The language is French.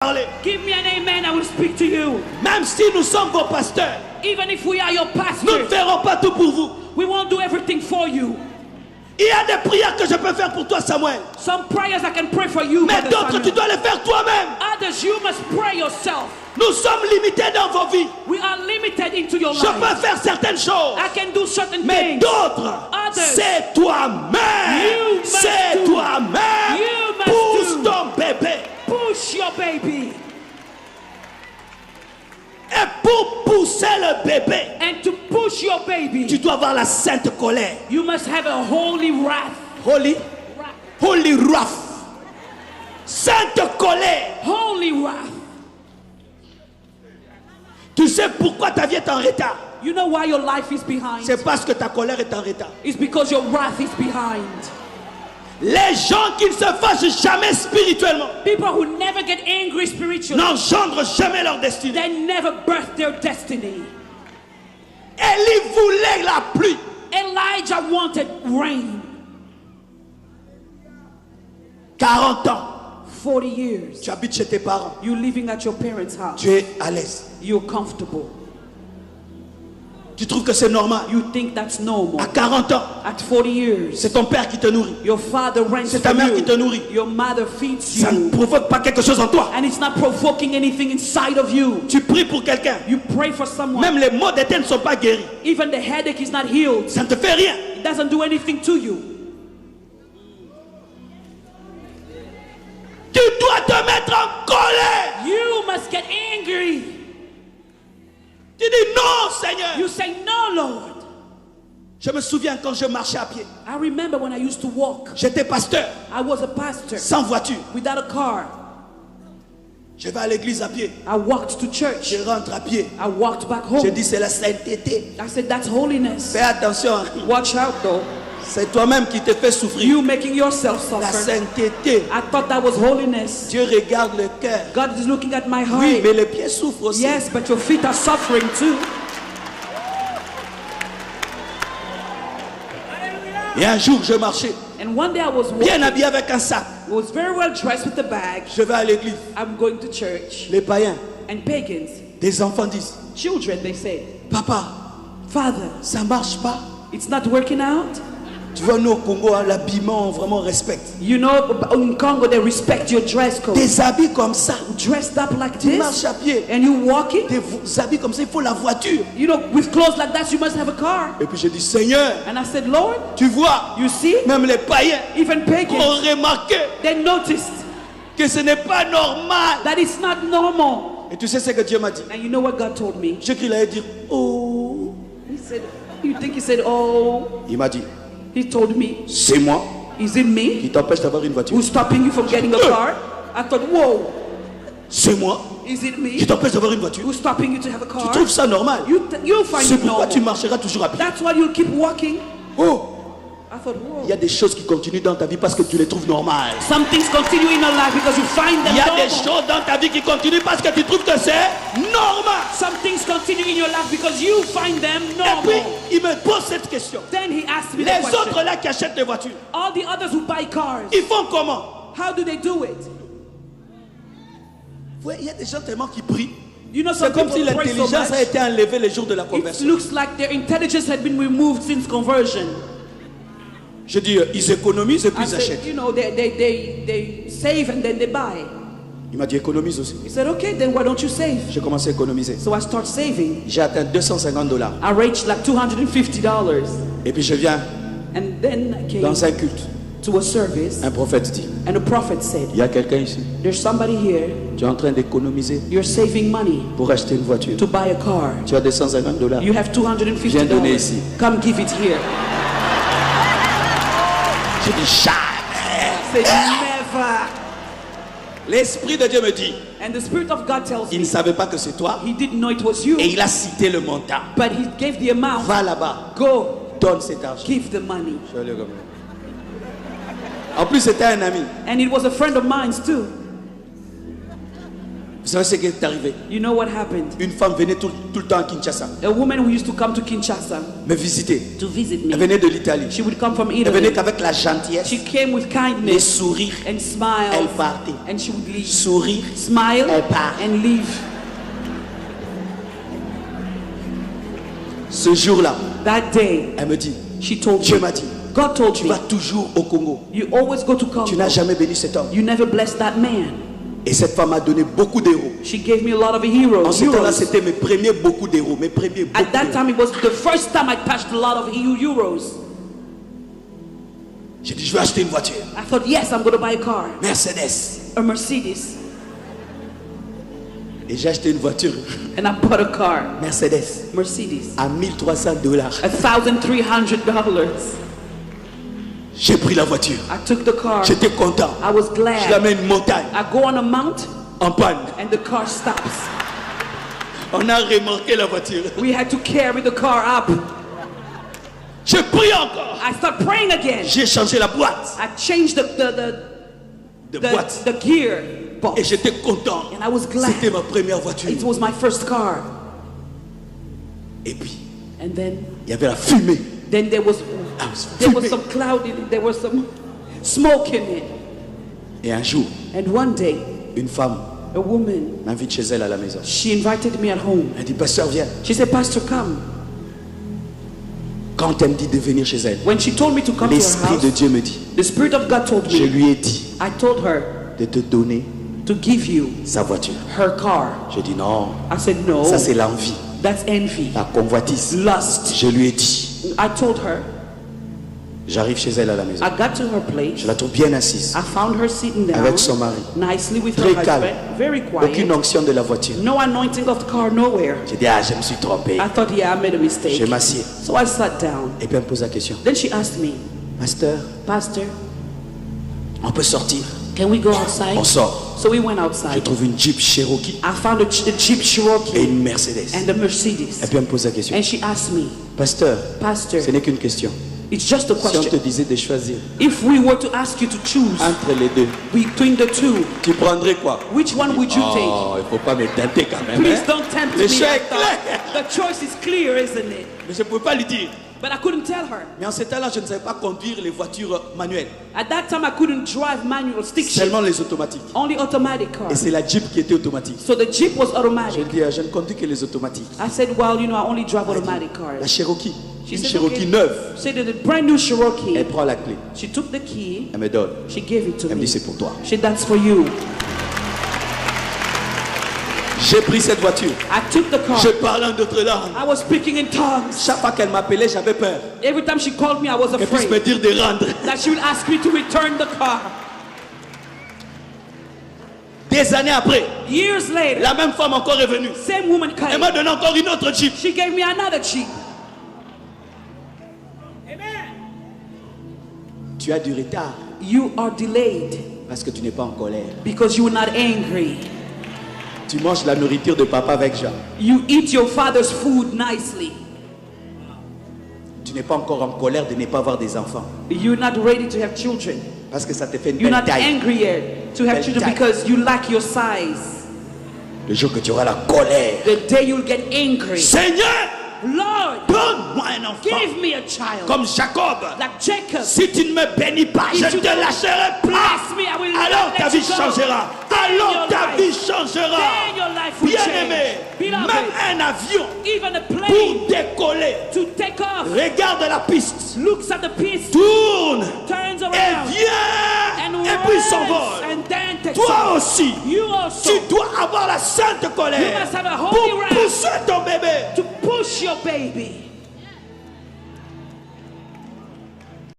parler. Give me an amen, I will speak to you. Même si nous sommes vos pasteurs, Even if we are your nous ne pastors, ferons pas tout pour vous. we won't do everything for you. Il y a des prières que je peux faire pour toi, Samuel. Some prayers I can pray for you, Mais Brother d'autres, tu Samuel. dois les faire toi-même. Others, you must pray yourself. Nous sommes limités dans vos vies. We are limited into your Je peux life. faire certaines choses. I can do certain Mais things. d'autres, Others, c'est toi-même. You must C'est do. toi-même. You must Pousse do. ton bébé. Push your baby. Et pour pousser le bébé, And to push your baby, tu dois avoir la sainte colère. you must have a holy wrath. Holy wrath. Sainte colère. Holy wrath. Tu sais pourquoi ta vie est en retard? You know why your life is behind? C'est parce que ta colère est en retard. It's because your wrath is behind. Les gens qui ne se fâchent jamais spirituellement People who never get angry spiritually, n'engendrent jamais leur destinée. they never birth their destiny. Élie voulait la pluie. Elijah wanted rain. 40 ans. 40 years. Tu habites chez tes parents. You living at your parents' house. Tu es à l'aise. You're comfortable. Tu trouves que c'est normal. You think that's normal. À 40 ans, At 40 years, c'est ton père qui te nourrit. your father rents C'est ta for mère qui te you. nourrit. Your mother feeds Ça ne you. provoque pas quelque chose en toi. And it's not provoking anything inside of you. Tu pries pour quelqu'un. You pray for someone. Même les maux de tête ne sont pas guéris. Even the headache is not healed. Ça ne te fait rien. It doesn't do anything to you. Tu dois te mettre en colère. You must get angry. Tu dis non, Seigneur. You say, no, Lord. Je me souviens quand je marchais à pied. I remember when I used to walk. J'étais pasteur, I was a pastor sans voiture. without a car. Je vais à l'église à pied. I walked to church. Je rentre à pied. I walked back Je home. dis c'est la sainteté. I said, that's holiness. Fais attention. Watch out, though. C'est toi-même qui te fais souffrir. You making yourself La suffer. sainteté. I thought that was holiness. Dieu regarde le cœur. God is looking at my Oui, heart. mais les pieds souffrent aussi. Yes, but your feet are suffering too. Et un jour, je marchais, And one day I was bien walking. habillé avec un sac. I was very well dressed with a bag. Je vais à l'église. I'm going to church. Les païens, And pagans, des enfants disent, children, they say, papa, Father, ça marche pas. it's not working out. Tu vois, nous au Congo, l'habillement, on vraiment respecte. You know, in Congo, they respect your dress code. Des habits comme ça, Dressed up like tu marches this, à pied. and you walking. Des habits comme ça, il faut la voiture. You know, with clothes like that, you must have a car. Et puis je dis, Seigneur, And I said, Lord, tu vois, you see, même les païens even ont pagans, remarqué they noticed que ce n'est pas normal. that it's not normal. Et tu sais ce que Dieu m'a dit? And you know what God told me? J'ai cru qu'il allait dire, oh. He said, you think he said, oh, Il m'a dit, he told me, c'est moi is it me qui t'empêche d'avoir une voiture. who's stopping you from getting a car? I thought, whoa, C'est moi is it qui me t'empêche d'avoir une voiture. who's stopping you to have a Tu car? trouves ça normal? You'll find C'est it pourquoi tu normal. marcheras toujours à pied. That's why you'll keep walking. Oh, I thought, whoa. il y a des choses qui continuent dans ta vie parce que tu les trouves normales. Some things continue in your life because you find them Il y a des normal. choses dans ta vie qui continuent parce que tu trouves que c'est normal. Some things continue in your life because you find them Et puis, normal. il me pose cette question. Then he asked me the Les question. autres là qui achètent des voitures, All the others who buy cars, ils font comment? how do they do it? Ouais, il y a des gens tellement qui prient. You know, C'est some comme si people pray so l'intelligence a much. été enlevée les jours de la It conversion. looks like their intelligence had been removed since conversion. Je dis, ils économisent et puis I ils said, achètent. you know, they save and then they buy. Il m'a dit, économise aussi. He said, okay, then why don't you save? J'ai commencé à économiser. So I start saving. J'ai atteint $250. I reached like $250. Et puis je viens And then I came dans un culte. to a service, Un prophète dit, and a prophet said, il y a quelqu'un ici. there's somebody here, Tu es en train d'économiser you're saving money pour acheter une voiture. to buy a car. Tu as $250. You have Viens donner ici. $250. Come give it here. Je dis jamais. I said, never. L'Esprit de Dieu me dit, And the Spirit of God tells il me, ne savait pas que c'est toi. he didn't know it was you, Et il a cité le montant. but he gave the amount. Va là-bas, Go, donne cet argent. give the money. Je suis allé comme ça. En plus, c'était un ami. And it was a friend of mine too. Vous savez ce qui est arrivé? You know what happened? Une femme venait tout le temps à Kinshasa A woman who used to come to Kinshasa me visiter. to visit Elle me. venait de l'Italie. She would come from Elle venait Italy. qu'avec la gentillesse, She came with les kindness sourires. and Elle smiles, partait. and she would leave. Sourire. Smile Elle part. and leave. Ce jour-là, That day, elle me dit, she told Dieu me, m'a dit, God told tu me, vas toujours au Congo. you always go to Tu Congo. n'as jamais béni cet homme. You never blessed that man. Et cette femme m'a donné beaucoup d'héros. She gave me a lot of En heroes. ce temps-là, euros. c'était mes premiers beaucoup d'héros. Mes premiers beaucoup At that d'héros. time, it was the first time I touched a lot of euros. J'ai dit, je vais acheter une voiture. I thought, yes, I'm going to buy a car, Mercedes. a Mercedes. Et j'ai acheté une voiture. And I bought a car, Mercedes. Mercedes, À $1,300. $1,300. J'ai pris la voiture. I took the car. J'étais content. I was Je la glad. mets une montagne. I go on a mount En panne. and the car stops. On a remorqué la voiture. We had to carry the car up. J'ai prié encore. I start praying again. J'ai changé la boîte. I changed De boîte. the gear Et box. j'étais content. And I was glad. C'était ma première voiture. It was my first car. Et puis, And then il y avait la fumée. there was Fumée. some cloud in it. There was some smoke in it. Et un jour, And one day, une femme a woman, m'invite chez elle à la maison. she invited me at home. Elle dit, pasteur, viens. She said, Pastor, come. Quand elle me dit de venir chez elle, When she told me to come to her l'Esprit de house, Dieu me dit, the Spirit of God told je me, lui ai dit I told her de te donner to give you sa voiture. her car. Je dis non, I said, no, ça c'est l'envie, that's envy, la convoitise. lust. Je lui ai dit, I told her, j'arrive chez elle à la maison. I got to her place. Je la trouve bien assise, I found her sitting down avec son mari. nicely with Très her calme. husband, very Aucune quiet. onction de la voiture. No anointing of the car, nowhere. J'ai dit, ah, je me suis trompé. I thought, yeah, I made a mistake. Je m'assieds. So I sat down. Et puis elle me pose la question, Then she asked me, pasteur, Pastor, on peut sortir? can we go outside? On sort. So we went Je outside. trouve une Jeep Cherokee I found a Jeep et Cherokee une Mercedes. and a Et Mercedes. puis elle me pose la question, And she asked me, pasteur, Pastor, ce n'est qu'une question. it's just a Si on te question. disait de choisir If we were to ask you to choose entre les deux, between the two, tu prendrais quoi? which one would you take? Oh, il ne faut pas me tenter quand même. Please hein. don't tempt Le me. choix I est thought. clair. The choice is clear, isn't it? Mais je ne pouvais pas lui dire. But I couldn't tell her. Mais en ce temps-là, je ne savais pas conduire les voitures manuelles, At that time, I couldn't drive manual stick shift, seulement les automatiques. only automatic car. Et c'est la Jeep qui était automatique. So the Jeep was Je automatic. lui dis, je ne conduis que les automatiques. I said, well, I only drive automatic La cars. Cherokee, She une said, Cherokee okay. neuve, She did a brand new Cherokee. elle prend la clé, She took the key. elle me donne. She gave it to Elle me me. dit, c'est pour toi. She said, that's for you. J'ai pris cette voiture. I took the car. Je parlais en d'autres langues. I was speaking in tongues. Chaque fois qu'elle m'appelait, j'avais peur Every time she called me, I was qu'elle puisse me afraid dire de rendre. that she would ask me to return the car. Des années après, Years later, la même femme encore est venue. same woman Elle came. m'a donné encore une autre Jeep. She gave me another Jeep. Tu as du retard You are delayed parce que tu n'es pas en colère. because you were not angry. Tu manges la nourriture de papa avec Jean. You eat your father's food nicely. Tu n'es pas encore en colère de ne pas avoir des enfants. You're not ready to have children. Parce que ça te fait une You're belle not taille. angry yet to have Belle children taille. because you like your size. Le jour que tu auras la colère. The day you'll get angry. Seigneur, Lord, donne-moi un enfant. give me a child. Comme Jacob. Like Jacob. Si tu ne me bénis pas, If je you te don't lâcherai plat. bless me, I will Alors not ta let vie you go. changera. Then Alors your ta life- vie changera. then your life will Bien-aimé, change. Beloved, même un avion even a pour plane décoller, to take off regarde la piste, looks at the piece, tourne turns et around, vient and et puis runs, s'envole. and then takes Toi off. aussi, You also tu dois avoir la sainte You colère must have a holy pour wrath. pousser ton bébé. to push your baby.